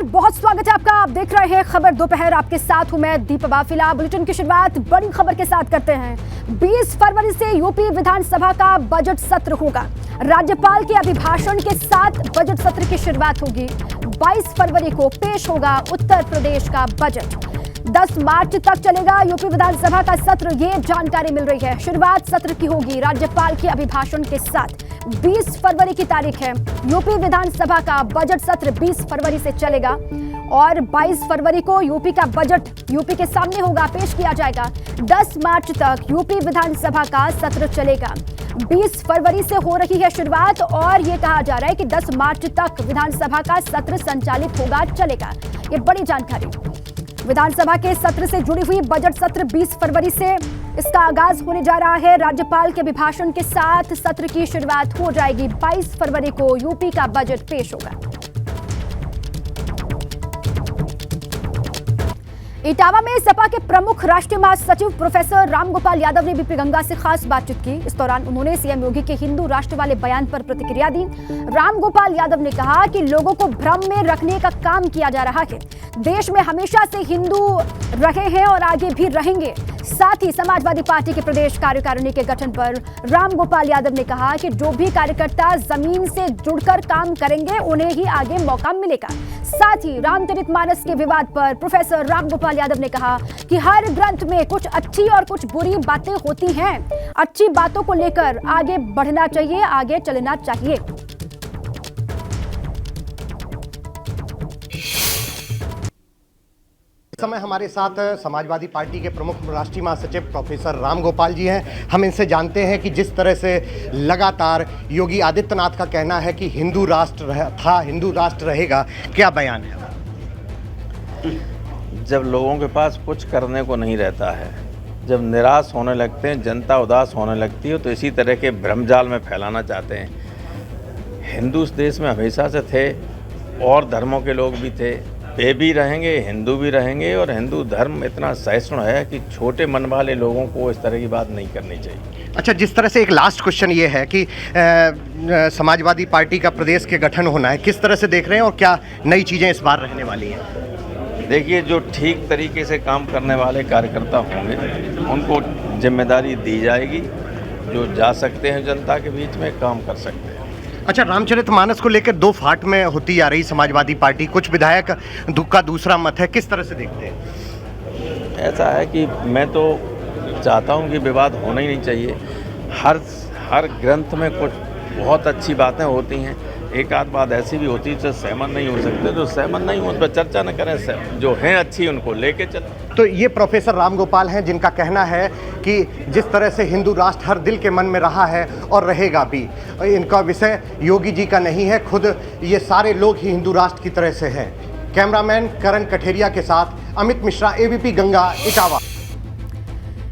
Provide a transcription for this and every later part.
बहुत स्वागत है आपका। आप देख रहे हैं खबर दोपहर, आपके साथ हूं मैं दीपा बाफिला। बुलेटिन की शुरुआत बड़ी खबर के साथ करते हैं। 20 फरवरी से यूपी विधानसभा का बजट सत्र होगा। राज्यपाल के अभिभाषण के साथ बजट सत्र की शुरुआत होगी। 22 फरवरी को पेश होगा उत्तर प्रदेश का बजट। 10 मार्च तक चलेगा यूपी विधानसभा का सत्र, ये जानकारी मिल रही है। शुरुआत सत्र की होगी राज्यपाल के अभिभाषण के साथ। 20 फरवरी की तारीख है। यूपी विधानसभा का बजट सत्र 20 फरवरी से चलेगा और 22 फरवरी को यूपी का बजट यूपी के सामने होगा, पेश किया जाएगा। 10 मार्च तक यूपी विधानसभा का सत्र चलेगा। 20 फरवरी से हो रही है शुरुआत और ये कहा जा रहा है कि 10 मार्च तक विधानसभा का सत्र संचालित होगा, चलेगा। ये बड़ी जानकारी। विधानसभा के सत्र से जुड़ी हुई बजट सत्र 20 फरवरी से इसका आगाज होने जा रहा है। राज्यपाल के अभिभाषण के साथ सत्र की शुरुआत हो जाएगी। 22 फरवरी को यूपी का बजट पेश होगा। इटावा में सपा के प्रमुख राष्ट्रीय महासचिव प्रोफेसर रामगोपाल यादव ने बीपी गंगा से खास बातचीत की। इस दौरान उन्होंने सीएम योगी के हिंदू राष्ट्र वाले बयान पर प्रतिक्रिया दी। रामगोपाल यादव ने कहा कि लोगों को भ्रम में रखने का काम किया जा रहा है। देश में हमेशा से हिंदू रहे हैं और आगे भी रहेंगे। साथ ही समाजवादी पार्टी के प्रदेश कार्यकारिणी के गठन पर रामगोपाल यादव ने कहा कि जो भी कार्यकर्ता जमीन से जुड़कर काम करेंगे उन्हें ही आगे मौका मिलेगा। साथ ही रामचरितमानस के विवाद पर प्रोफेसर रामगोपाल यादव ने कहा कि हर ग्रंथ में कुछ अच्छी और कुछ बुरी बातें होती हैं। अच्छी बातों को लेकर आगे बढ़ना चाहिए, आगे चलना चाहिए। इस समय हमारे साथ समाजवादी पार्टी के प्रमुख राष्ट्रीय महासचिव प्रोफेसर रामगोपाल जी हैं। हम इनसे जानते हैं कि जिस तरह से लगातार योगी आदित्यनाथ का कहना है कि हिंदू राष्ट्र था, हिंदू राष्ट्र रहेगा, क्या बयान है? जब लोगों के पास कुछ करने को नहीं रहता है, जब निराश होने लगते हैं, जनता उदास होने लगती है, तो इसी तरह के भ्रमजाल में फैलाना चाहते हैं। हिंदू इस देश में हमेशा से थे और धर्मों के लोग भी थे, वे भी रहेंगे, हिंदू भी रहेंगे। और हिंदू धर्म इतना सहिष्णु है कि छोटे मन वाले लोगों को इस तरह की बात नहीं करनी चाहिए। अच्छा, जिस तरह से एक लास्ट क्वेश्चन ये है कि समाजवादी पार्टी का प्रदेश के गठन होना है, किस तरह से देख रहे हैं और क्या नई चीज़ें इस बार रहने वाली हैं? देखिए, जो ठीक तरीके से काम करने वाले कार्यकर्ता होंगे उनको जिम्मेदारी दी जाएगी। जो जा सकते हैं जनता के बीच में, काम कर सकते हैं। अच्छा, रामचरितमानस को लेकर 2 फाट में होती आ रही समाजवादी पार्टी, कुछ विधायक का दूसरा मत है, किस तरह से देखते हैं? ऐसा है कि मैं तो चाहता हूं कि विवाद होना ही नहीं चाहिए। हर ग्रंथ में कुछ बहुत अच्छी बातें होती हैं, एक आध बात ऐसी भी होती है जो सहमत नहीं हो सकते। जो सहमत नहीं हो उस पर चर्चा न करें, जो हैं अच्छी उनको लेके चलें। तो ये प्रोफेसर रामगोपाल हैं जिनका कहना है कि जिस तरह से हिंदू राष्ट्र हर दिल के मन में रहा है और रहेगा भी, इनका विषय योगी जी का नहीं है, खुद ये सारे लोग ही हिंदू राष्ट्र की तरह से हैं। कैमरामैन करण कठेरिया के साथ अमित मिश्रा, एबीपी गंगा, इटावा।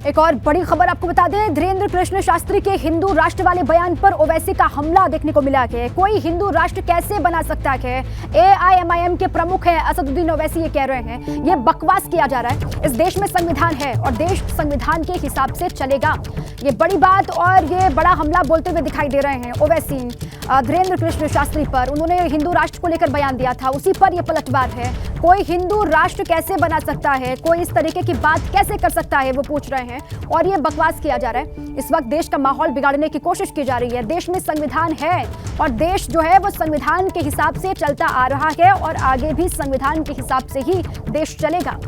एक और बड़ी खबर आपको बता दें, धीरेन्द्र कृष्ण शास्त्री के हिंदू राष्ट्र वाले बयान पर ओवैसी का हमला देखने को मिला है। कोई हिंदू राष्ट्र कैसे बना सकता है? एआईएमआईएम के प्रमुख हैं असदुद्दीन ओवैसी ये कह रहे हैं। ये बकवास किया जा रहा है। इस देश में संविधान है और देश संविधान के हिसाब से चलेगा। ये बड़ी बात और ये बड़ा हमला बोलते हुए दिखाई दे रहे हैं ओवैसी धीरेन्द्र कृष्ण शास्त्री पर। उन्होंने हिंदू राष्ट्र को लेकर बयान दिया था, उसी पर यह पलटवार है। कोई हिंदू राष्ट्र कैसे बना सकता है, कोई इस तरीके की बात कैसे कर सकता है, वो पूछ रहे हैं और ये बकवास किया जा रहा है। इस वक्त देश का माहौल बिगाड़ने की कोशिश की जा रही है। देश में संविधान है और देश जो है वो संविधान के हिसाब से चलता आ रहा है और आगे भी संविधान के हिसाब से ही देश चलेगा।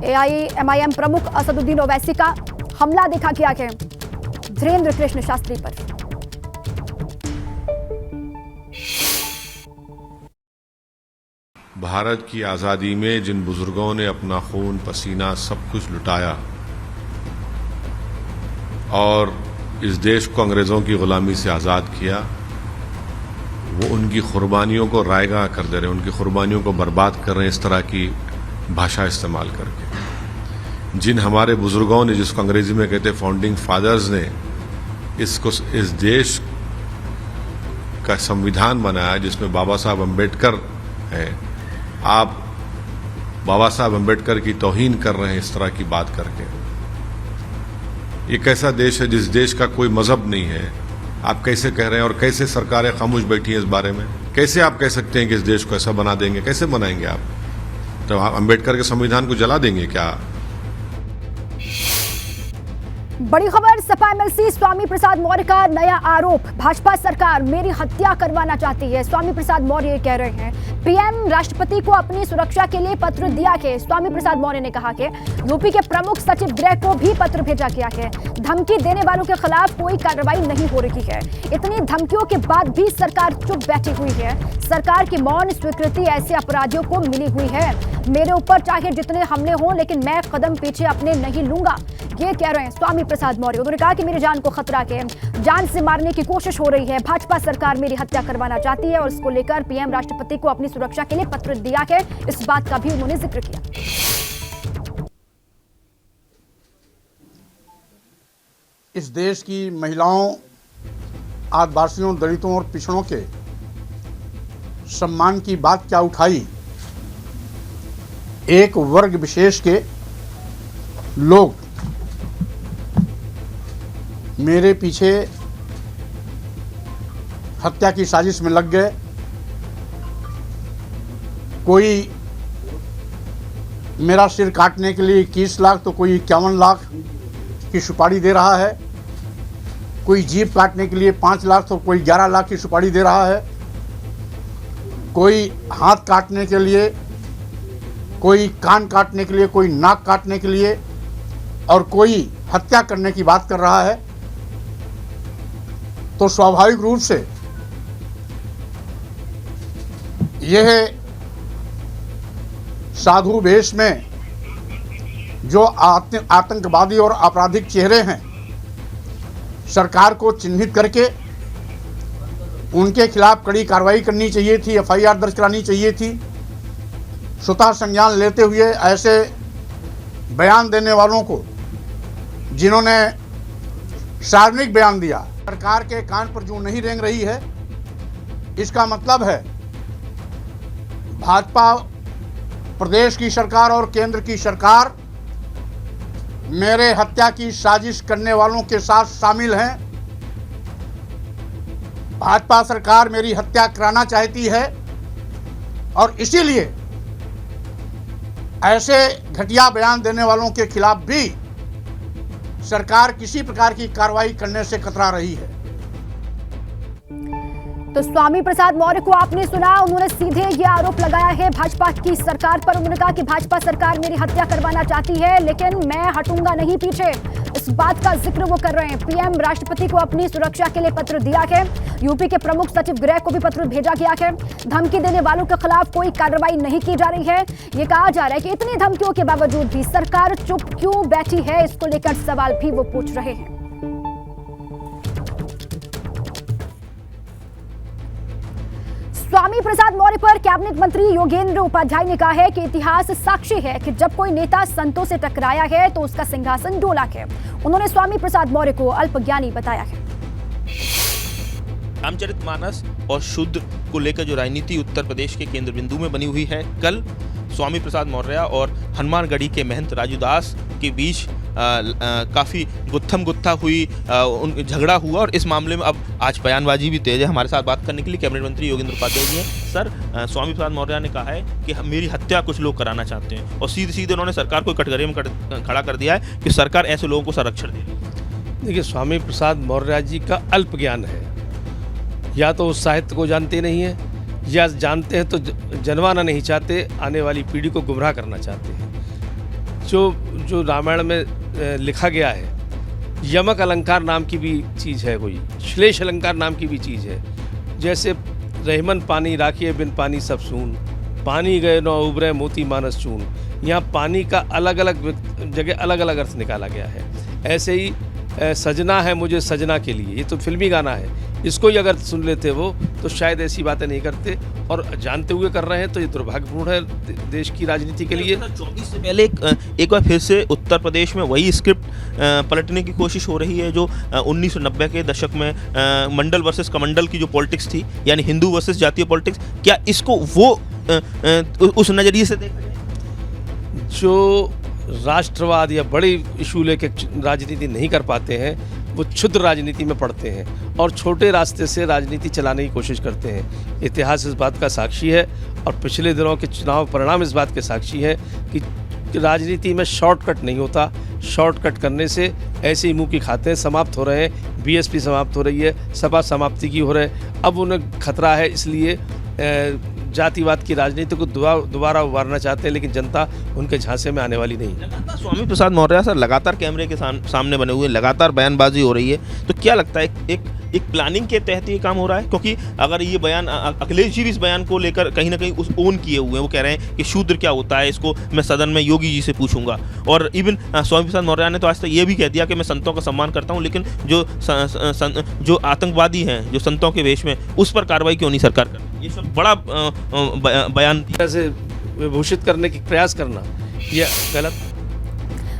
एआईएमआईएम प्रमुख असदुद्दीन ओवैसी का हमला देखा गया है धीरेन्द्र कृष्ण शास्त्री पर। भारत की आज़ादी में जिन बुजुर्गों ने अपना खून पसीना सब कुछ लुटाया और इस देश को अंग्रेज़ों की ग़ुलामी से आज़ाद किया, वो उनकी कुर्बानियों को रायगा कर दे रहे हैं, उनकी कुर्बानियों को बर्बाद कर रहे हैं इस तरह की भाषा इस्तेमाल करके। जिन हमारे बुजुर्गों ने, जिसको अंग्रेज़ी में कहते फाउंडिंग फादर्स ने, इस देश का संविधान बनाया जिसमें बाबा साहब अम्बेडकर हैं, आप बाबा साहब अम्बेडकर की तौहीन कर रहे हैं इस तरह की बात करके। ये कैसा देश है जिस देश का कोई मजहब नहीं है? आप कैसे कह रहे हैं और कैसे सरकारें खामोश बैठी हैं इस बारे में? कैसे आप कह सकते हैं कि इस देश को ऐसा बना देंगे? कैसे बनाएंगे आप? तो आप अंबेडकर के संविधान को जला देंगे क्या? बड़ी खबर, सपा एमएलसी स्वामी प्रसाद मौर्य का नया आरोप, भाजपा सरकार मेरी हत्या करवाना चाहती है। स्वामी प्रसाद मौर्य कह रहे हैं पीएम राष्ट्रपति को अपनी सुरक्षा के लिए पत्र दिया है। स्वामी प्रसाद मौर्य ने कहा कि यूपी के प्रमुख सचिव गृह को भी पत्र भेजा गया है। धमकी देने वालों के खिलाफ कोई कार्रवाई नहीं हो रही है। इतनी धमकियों के बाद भी सरकार चुप बैठी हुई है। सरकार की मौन स्वीकृति ऐसे अपराधियों को मिली हुई है। मेरे ऊपर चाहे जितने हमले हों, लेकिन मैं कदम पीछे अपने नहीं लूंगा, ये कह रहे हैं स्वामी प्रसाद मौर्य। उन्होंने कहा कि मेरी जान को खतरा है, जान से मारने की कोशिश हो रही है। भाजपा सरकार मेरी हत्या करवाना चाहती है और इसको लेकर पीएम राष्ट्रपति को अपनी सुरक्षा के लिए पत्र दिया है। इस बात का भी उन्होंने जिक्र किया। इस देश की महिलाओं, आदिवासियों, दलितों और पिछड़ों के सम्मान की बात क्या उठाई, एक वर्ग विशेष के लोग मेरे पीछे हत्या की साजिश में लग गए। कोई मेरा सिर काटने के लिए 21 लाख तो कोई 51 लाख की सुपारी दे रहा है। कोई जीभ काटने के लिए 5 लाख तो कोई 11 लाख की सुपारी दे रहा है। कोई हाथ काटने के लिए, कोई कान काटने के लिए, कोई नाक काटने के लिए और कोई हत्या करने की बात कर रहा है। तो स्वाभाविक रूप से यह साधु वेश में जो आतंकवादी और आपराधिक चेहरे हैं, सरकार को चिन्हित करके उनके खिलाफ कड़ी कार्रवाई करनी चाहिए थी, एफआईआर दर्ज करानी चाहिए थी। स्वतः संज्ञान लेते हुए ऐसे बयान देने वालों को, जिन्होंने सार्वजनिक बयान दिया, सरकार के कान पर जूं नहीं रेंग रही है, इसका मतलब है भाजपा प्रदेश की सरकार और केंद्र की सरकार मेरे हत्या की साजिश करने वालों के साथ शामिल हैं। भाजपा सरकार मेरी हत्या कराना चाहती है और इसीलिए ऐसे घटिया बयान देने वालों के खिलाफ भी सरकार किसी प्रकार की कार्रवाई करने से कतरा रही है। तो स्वामी प्रसाद मौर्य को आपने सुना, उन्होंने सीधे ये आरोप लगाया है भाजपा की सरकार पर। उन्होंने कहा कि भाजपा सरकार मेरी हत्या करवाना चाहती है, लेकिन मैं हटूंगा नहीं पीछे। इस बात का जिक्र वो कर रहे हैं। पीएम राष्ट्रपति को अपनी सुरक्षा के लिए पत्र दिया है। यूपी के प्रमुख सचिव गृह को भी पत्र भेजा गया है। धमकी देने वालों के खिलाफ कोई कार्रवाई नहीं की जा रही है। ये कहा जा रहा है कि इतनी धमकियों के बावजूद भी सरकार चुप क्यों बैठी है, इसको लेकर सवाल भी वो पूछ रहे हैं। स्वामी प्रसाद मौर्य पर कैबिनेट मंत्री योगेंद्र उपाध्याय ने कहा है कि इतिहास साक्षी है कि जब कोई नेता संतों से टकराया है तो उसका सिंहासन डोला है। उन्होंने स्वामी प्रसाद मौर्य को अल्पज्ञानी बताया है। रामचरितमानस और शुद्ध को लेकर जो राजनीति उत्तर प्रदेश के केंद्र बिंदु में बनी हुई है, कल स्वामी प्रसाद मौर्य और हनुमानगढ़ी के महंत राजू दास के बीच काफ़ी गुत्था हुई, झगड़ा हुआ और इस मामले में अब आज बयानबाजी भी तेज है। हमारे साथ बात करने के लिए कैबिनेट मंत्री योगेंद्र उपाध्याय जी हैं। सर, स्वामी प्रसाद मौर्य ने कहा है कि मेरी हत्या कुछ लोग कराना चाहते हैं और सीधे उन्होंने सरकार को कटघरे में खड़ा कर दिया है कि सरकार ऐसे लोगों को संरक्षण दे। देखिए, स्वामी प्रसाद मौर्य जी का अल्प ज्ञान है। या तो उस साहित्य को जानते नहीं है, या जानते हैं तो जनवाना नहीं चाहते, आने वाली पीढ़ी को गुमराह करना चाहते हैं। जो रामायण में लिखा गया है, यमक अलंकार नाम की भी चीज़ है, कोई श्लेष अलंकार नाम की भी चीज़ है। जैसे रहमन पानी राखिए बिन पानी सब सून, पानी गए न उबरे मोती मानस चून। यहाँ पानी का अलग अलग जगह अलग अलग अर्थ निकाला गया है। ऐसे ही सजना है मुझे सजना के लिए, ये तो फिल्मी गाना है, इसको ही अगर सुन लेते वो तो शायद ऐसी बातें नहीं करते, और जानते हुए कर रहे हैं तो ये दुर्भाग्यपूर्ण है देश की राजनीति के लिए। 24 से पहले एक बार फिर से उत्तर प्रदेश में वही स्क्रिप्ट पलटने की कोशिश हो रही है जो 1990 के दशक में मंडल वर्सेस कमंडल की जो पॉलिटिक्स थी, यानी हिंदू वर्सेस जातीय पॉलिटिक्स। क्या इसको वो उस नज़रिए से देखा जाए? जो राष्ट्रवाद या बड़ी इशू लेके राजनीति नहीं कर पाते हैं, वो क्षुद्र राजनीति में पड़ते हैं और छोटे रास्ते से राजनीति चलाने की कोशिश करते हैं। इतिहास इस बात का साक्षी है और पिछले दिनों के चुनाव परिणाम इस बात के साक्षी है कि राजनीति में शॉर्टकट नहीं होता। शॉर्टकट करने से ऐसे ही मुंह की खाते समाप्त हो रहे हैं। बीएसपी समाप्त हो रही है, सपा समाप्ति की हो रहे हैं। अब उन्हें खतरा है, इसलिए जातिवाद की राजनीति को दोबारा उभारना चाहते हैं, लेकिन जनता उनके झांसे में आने वाली नहीं है। लगातार स्वामी प्रसाद मौर्य सर लगातार कैमरे के सामने बने हुए, लगातार बयानबाजी हो रही है, तो क्या लगता है एक प्लानिंग के तहत ये काम हो रहा है? क्योंकि अगर ये बयान अखिलेश जी भी इस बयान को लेकर कहीं ना कहीं उस ओन किए हुए हैं, वो कह रहे हैं कि शूद्र क्या होता है, इसको मैं सदन में योगी जी से पूछूंगा। और इवन स्वामी प्रसाद मौर्य ने तो आज तक ये भी कह दिया कि मैं संतों का सम्मान करता हूँ, लेकिन जो आतंकवादी हैं जो संतों के वेश में, उस पर कार्रवाई क्यों नहीं सरकार कर? ये सब बड़ा बयान ऐसे विभूषित करने की प्रयास करना यह गलत।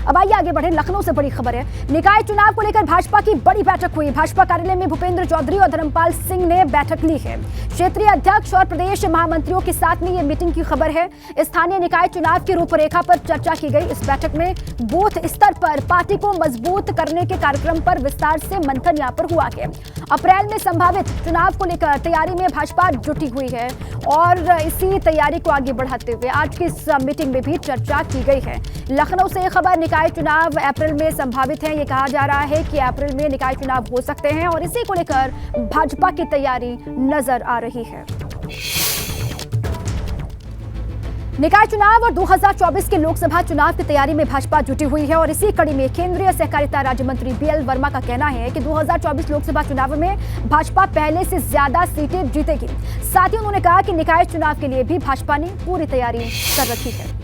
अब आइए आगे बढ़े। लखनऊ से बड़ी खबर है। निकाय चुनाव को लेकर भाजपा की बड़ी बैठक हुई। भाजपा कार्यालय में भूपेंद्र चौधरी और धर्मपाल सिंह ने बैठक ली है। क्षेत्रीय अध्यक्ष और प्रदेश महामंत्रियों के साथ में ये मीटिंग की खबर है। स्थानीय निकाय चुनाव की रूपरेखा पर चर्चा की गई। इस बैठक में बूथ स्तर पर पार्टी को मजबूत करने के कार्यक्रम पर विस्तार से मंथन यहाँ पर हुआ है। अप्रैल में संभावित चुनाव को लेकर तैयारी में भाजपा जुटी हुई है और इसी तैयारी को आगे बढ़ाते हुए आज की इस मीटिंग में भी चर्चा की गई है। लखनऊ से ये खबर, निकाय चुनाव अप्रैल में संभावित है। ये कहा जा रहा है कि अप्रैल में निकाय चुनाव हो सकते हैं और इसी को लेकर भाजपा की तैयारी नजर आ रही है। निकाय चुनाव और 2024 के लोकसभा चुनाव की तैयारी में भाजपा जुटी हुई है और इसी कड़ी में केंद्रीय सहकारिता राज्य मंत्री बीएल वर्मा का कहना है कि 2024 लोकसभा चुनाव में भाजपा पहले से ज्यादा सीटें जीतेगी। साथ ही उन्होंने कहा कि निकाय चुनाव के लिए भी भाजपा ने पूरी तैयारी कर रखी है।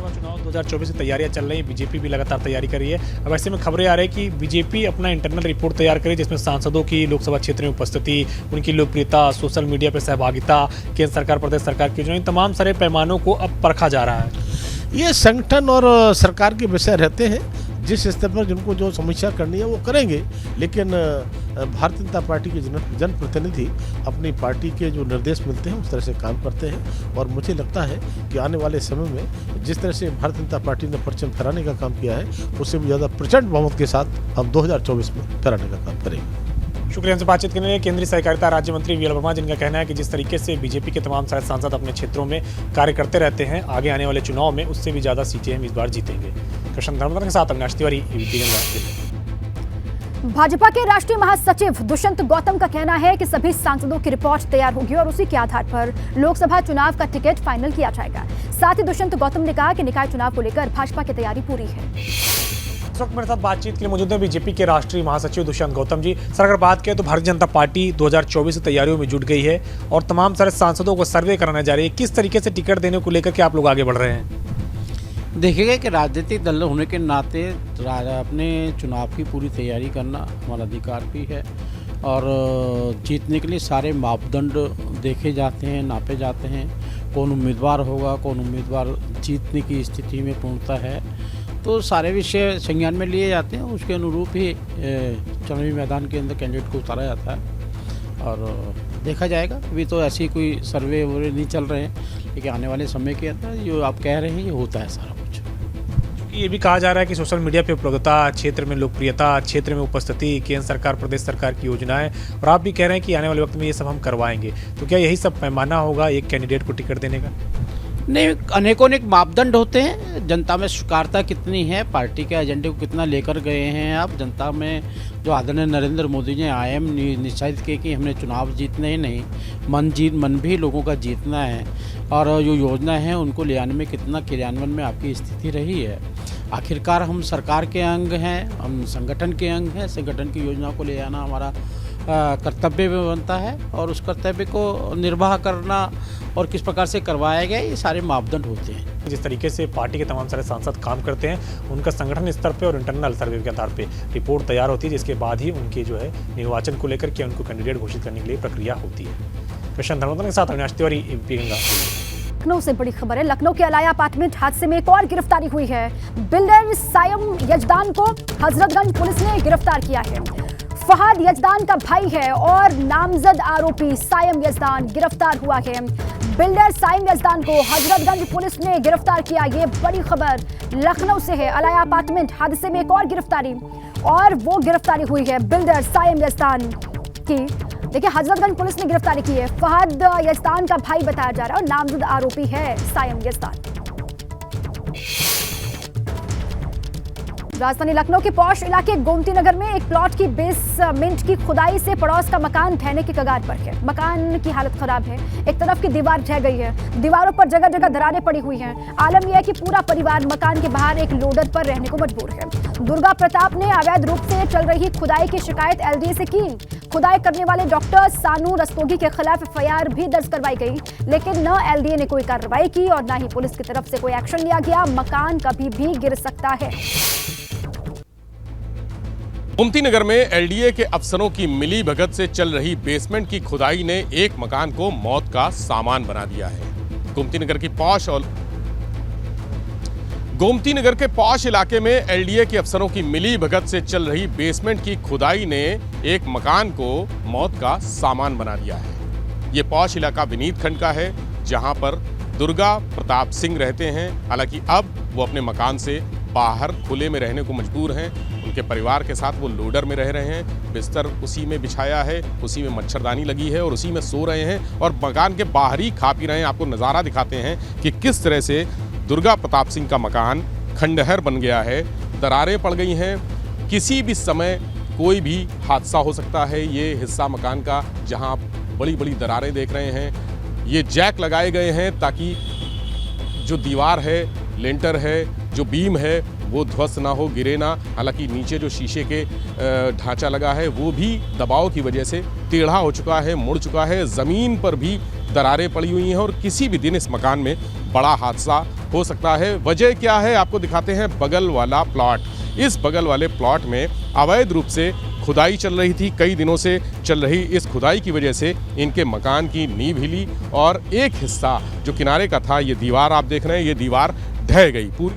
चुनाव 2024 की तैयारियां चल रही है, बीजेपी भी लगातार तैयारी कर रही है। अब ऐसे में खबरें आ रही है कि बीजेपी अपना इंटरनल रिपोर्ट तैयार करे, जिसमें सांसदों की लोकसभा क्षेत्र में उपस्थिति, उनकी लोकप्रियता, सोशल मीडिया पर सहभागिता, केंद्र सरकार प्रदेश सरकार की योजना, इन तमाम सारे पैमानों को अब परखा जा रहा है। ये संगठन और सरकार के विषय रहते हैं। जिस स्तर पर जिनको जो समीक्षा करनी है वो करेंगे, लेकिन भारतीय जनता पार्टी के जनप्रतिनिधि अपनी पार्टी के जो निर्देश मिलते हैं उस तरह से काम करते हैं और मुझे लगता है कि आने वाले समय में जिस तरह से भारतीय जनता पार्टी ने परचम फहराने का काम किया है उससे भी ज़्यादा प्रचंड बहुमत के साथ हम 2024 में फहराने का काम करेंगे। शुक्रिया हमसे बातचीत करने के लिए केंद्रीय सहकारिता राज्य मंत्री बीएल वर्मा, जिनका कहना है कि जिस तरीके से बीजेपी के तमाम सारे सांसद अपने क्षेत्रों में कार्य करते रहते हैं, आगे आने वाले चुनाव में उससे भी ज़्यादा सीटें हम इस बार जीतेंगे। कृष्ण धर्मधर के साथ अविनाश तिवारी, एबीपी गंगा। भाजपा के राष्ट्रीय महासचिव दुष्यंत गौतम का कहना है कि सभी सांसदों की रिपोर्ट तैयार होगी और उसी के आधार पर लोकसभा चुनाव का टिकट फाइनल किया जाएगा। साथ ही दुष्यंत गौतम ने कहा कि निकाय चुनाव को लेकर भाजपा की तैयारी पूरी है। इस वक्त मेरे साथ बातचीत के लिए मौजूद है बीजेपी के राष्ट्रीय महासचिव दुष्यंत गौतम जी। सर, अगर बात करें तो भारतीय जनता पार्टी 2024 की तैयारियों में जुट गई है और तमाम सारे सांसदों को सर्वे कराने जा रही है। किस तरीके से टिकट देने को लेकर के आप लोग आगे बढ़ रहे हैं? देखिएगा कि राजनीतिक दल होने के नाते अपने चुनाव की पूरी तैयारी करना हमारा अधिकार भी है और जीतने के लिए सारे मापदंड देखे जाते हैं, नापे जाते हैं। कौन उम्मीदवार होगा, कौन उम्मीदवार जीतने की स्थिति में पूर्णता है, तो सारे विषय संज्ञान में लिए जाते हैं। उसके अनुरूप ही चुनावी मैदान के अंदर कैंडिडेट को उतारा जाता है और देखा जाएगा। अभी तो ऐसी कोई सर्वे वर्वे नहीं चल रहे हैं, लेकिन आने वाले समय के अंदर जो आप कह रहे हैं ये होता है सारा कुछ। क्योंकि ये भी कहा जा रहा है कि सोशल मीडिया पे उपलब्धता, क्षेत्र में लोकप्रियता, क्षेत्र में उपस्थिति, केंद्र सरकार प्रदेश सरकार की योजनाएं, और आप भी कह रहे हैं कि आने वाले वक्त में ये सब हम करवाएंगे, तो क्या यही सब पैमाना होगा एक कैंडिडेट को टिकट देने का? नहीं, अनेकों अनेक मापदंड होते हैं। जनता में स्वीकारता कितनी है, पार्टी के एजेंडे को कितना लेकर गए हैं आप। जनता में जो आदरणीय नरेंद्र मोदी जी आए निश्चित किए कि हमने चुनाव जीतने ही नहीं, मन भी लोगों का जीतना है और जो योजना है उनको ले आने में कितना क्रियान्वयन में आपकी स्थिति रही है। आखिरकार हम सरकार के अंग हैं, हम संगठन के अंग हैं। संगठन की योजना को ले आना हमारा कर्तव्य में बनता है और उस कर्तव्य को निर्वाह करना और किस प्रकार से करवाया गया, ये सारे मापदंड होते हैं। जिस तरीके से पार्टी के तमाम सारे सांसद काम करते हैं, उनका संगठन स्तर पे और इंटरनल सर्वे के आधार पे रिपोर्ट तैयार होती है, जिसके बाद ही उनके जो है निर्वाचन को लेकर के उनको कैंडिडेट घोषित करने के लिए प्रक्रिया होती है। कृष्ण धर्मधर के साथ अविनाश तिवारी, एबीपी गंगा। लखनऊ से बड़ी खबर है। लखनऊ के अलाया अपार्टमेंट हादसे में एक और गिरफ्तारी हुई है। बिल्डर सायम यजदान को हजरतगंज पुलिस ने गिरफ्तार किया है। फहद यजदान का भाई है और नामजद आरोपी सायम यजदान गिरफ्तार हुआ है। बिल्डर सायम यजदान को हजरतगंज पुलिस ने गिरफ्तार किया। ये बड़ी खबर लखनऊ से है। अलाया अपार्टमेंट हादसे में एक और गिरफ्तारी, और वो गिरफ्तारी हुई है बिल्डर सायम यजदान की। देखिए, हजरतगंज पुलिस ने गिरफ्तारी की है। फहद यजदान का भाई बताया जा रहा है और नामजद आरोपी है सायम यजदान। राजधानी लखनऊ के पौष इलाके गोमती नगर में एक प्लॉट की बेसमेंट की खुदाई से पड़ोस का मकान ढहने की कगार पर है। मकान की हालत खराब है। एक तरफ की दीवार ढह गई है, दीवारों पर जगह जगह दरारें पड़ी हुई हैं। आलम यह है कि पूरा परिवार मकान के बाहर एक लोडर पर रहने को मजबूर है। दुर्गा प्रताप ने अवैध रूप से चल रही खुदाई की शिकायत एलडीए से की। खुदाई करने वाले डॉक्टर सानू रस्तोगी के खिलाफ एफआईआर भी दर्ज करवाई गई, लेकिन न एलडीए ने कोई कार्रवाई की और न ही पुलिस की तरफ से कोई एक्शन लिया गया। मकान कभी भी गिर सकता है। गोमती नगर में एलडीए के अफसरों की मिली भगत से चल रही बेसमेंट की खुदाई ने एक मकान को मौत का सामान बना दिया है। गोमती नगर के पौष इलाके में एलडीए के अफसरों की मिली भगत से चल रही बेसमेंट की खुदाई ने एक मकान को मौत का सामान बना दिया है। ये पौष इलाका विनीत खंड का है, जहां पर दुर्गा प्रताप सिंह रहते हैं। हालांकि अब वो अपने मकान से बाहर खुले में रहने को मजबूर हैं। उनके परिवार के साथ वो लोडर में रह रहे हैं। बिस्तर उसी में बिछाया है, उसी में मच्छरदानी लगी है और उसी में सो रहे हैं और मकान के बाहर ही खा पी रहे हैं। आपको नज़ारा दिखाते हैं कि किस तरह से दुर्गा प्रताप सिंह का मकान खंडहर बन गया है। दरारें पड़ गई हैं, किसी भी समय कोई भी हादसा हो सकता है। ये हिस्सा मकान का जहां आप बड़ी बड़ी दरारें देख रहे हैं, ये जैक लगाए गए हैं ताकि जो दीवार है, लेंटर है, जो बीम है, वो ध्वस्त ना हो, गिरे ना। हालांकि नीचे जो शीशे के ढांचा लगा है वो भी दबाव की वजह से टेढ़ा हो चुका है, मुड़ चुका है। ज़मीन पर भी दरारें पड़ी हुई हैं और किसी भी दिन इस मकान में बड़ा हादसा हो सकता है। वजह क्या है आपको दिखाते हैं। बगल वाला प्लॉट, इस बगल वाले प्लॉट में अवैध रूप से खुदाई चल रही थी। कई दिनों से चल रही इस खुदाई की वजह से इनके मकान की नींव हिली और एक हिस्सा जो किनारे का था, ये दीवार आप देख रहे हैं, ये दीवार ढह गई पूरी।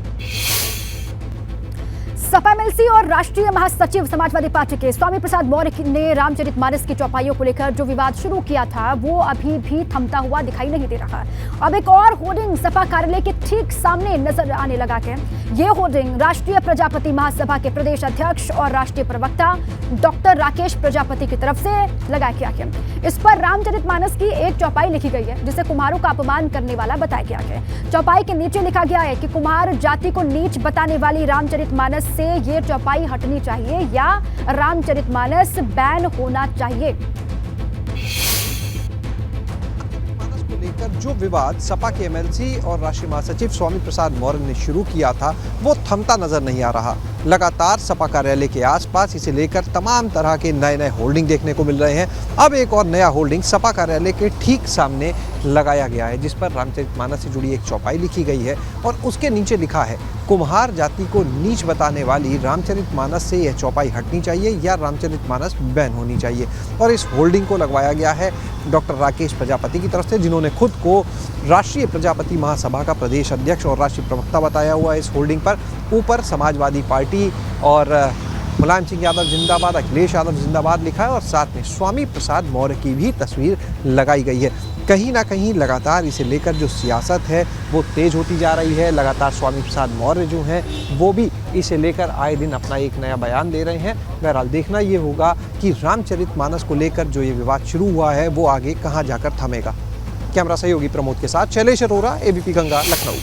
सपा एमएलसी और राष्ट्रीय महासचिव समाजवादी पार्टी के स्वामी प्रसाद मौर्य ने रामचरितमानस की चौपाइयों को लेकर जो विवाद शुरू किया था वो अभी भी थमता हुआ दिखाई नहीं दे रहा। अब एक और होर्डिंग सपा कार्यालय के ठीक सामने नजर आने लगा है। ये होर्डिंग राष्ट्रीय प्रजापति महासभा के प्रदेश अध्यक्ष और राष्ट्रीय प्रवक्ता डॉक्टर राकेश प्रजापति की तरफ से लगाया गया है। इस पर रामचरितमानस की एक चौपाई लिखी गई है जिसे कुम्हारों का अपमान करने वाला बताया गया है। चौपाई के नीचे लिखा गया है कि कुम्हार जाति को नीच बताने वाली रामचरितमानस से ये चौपाई हटनी चाहिए या रामचरितमानस बैन होना चाहिए। को लेकर जो विवाद सपा के एमएलसी और राष्ट्रीय महासचिव स्वामी प्रसाद मौर्य ने शुरू किया था वो थमता नजर नहीं आ रहा। लगातार सपा कार्यालय के आसपास इसे लेकर तमाम तरह के नए नए होर्डिंग देखने को मिल रहे हैं। अब एक और नया होर्डिंग सपा कार्यालय के ठीक सामने लगाया गया है जिस पर रामचरितमानस से जुड़ी एक चौपाई लिखी गई है और उसके नीचे लिखा है कुम्हार जाति को नीच बताने वाली रामचरितमानस से यह चौपाई हटनी चाहिए या रामचरितमानस बैन होनी चाहिए। और इस होर्डिंग को लगवाया गया है डॉक्टर राकेश प्रजापति की तरफ से, जिन्होंने खुद को राष्ट्रीय प्रजापति महासभा का प्रदेश अध्यक्ष और राष्ट्रीय प्रवक्ता बताया हुआ है। इस होर्डिंग पर ऊपर समाजवादी पार्टी और मुलायम सिंह यादव जिंदाबाद, अखिलेश यादव जिंदाबाद लिखा है और साथ में स्वामी प्रसाद मौर्य की भी तस्वीर लगाई गई है। कहीं ना कहीं लगातार इसे लेकर जो सियासत है वो तेज होती जा रही है। लगातार स्वामी प्रसाद मौर्य जो हैं वो भी इसे लेकर आए दिन अपना एक नया बयान दे रहे हैं। बहरहाल देखना ये होगा कि रामचरितमानस को लेकर जो ये विवाद शुरू हुआ है वो आगे कहाँ जाकर थमेगा। कैमरा सहयोगी प्रमोद के साथ शैलेश अरोरा, एबीपी गंगा, लखनऊ।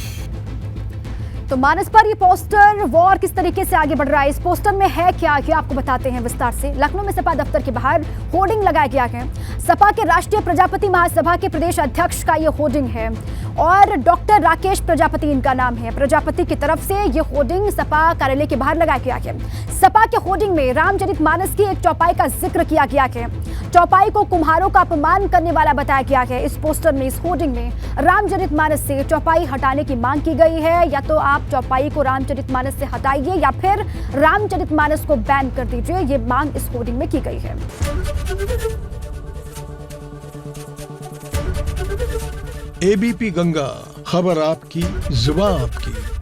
तो मानस पर ये पोस्टर वॉर किस तरीके से आगे बढ़ रहा है, इस पोस्टर में है क्या, ये आपको बताते हैं विस्तार से। लखनऊ में सपा दफ्तर के बाहर होर्डिंग लगाया गया है। सपा के राष्ट्रीय प्रजापति महासभा के प्रदेश अध्यक्ष का ये होर्डिंग है और डॉक्टर राकेश प्रजापति इनका नाम है। प्रजापति की तरफ से ये होर्डिंग सपा कार्यालय के बाहर लगाया गया है। सपा के होर्डिंग में रामचरितमानस की एक चौपाई का जिक्र किया गया है। चौपाई को कुम्हारों का अपमान करने वाला बताया गया है। इस पोस्टर में, इस होर्डिंग में रामचरितमानस से चौपाई हटाने की मांग की गई है। या तो आप चौपाई को रामचरितमानस से हटाइए या फिर रामचरितमानस को बैन कर दीजिए, ये मांग इस होर्डिंग में की गई है। एबीपी गंगा, खबर आपकी, जुबान आपकी।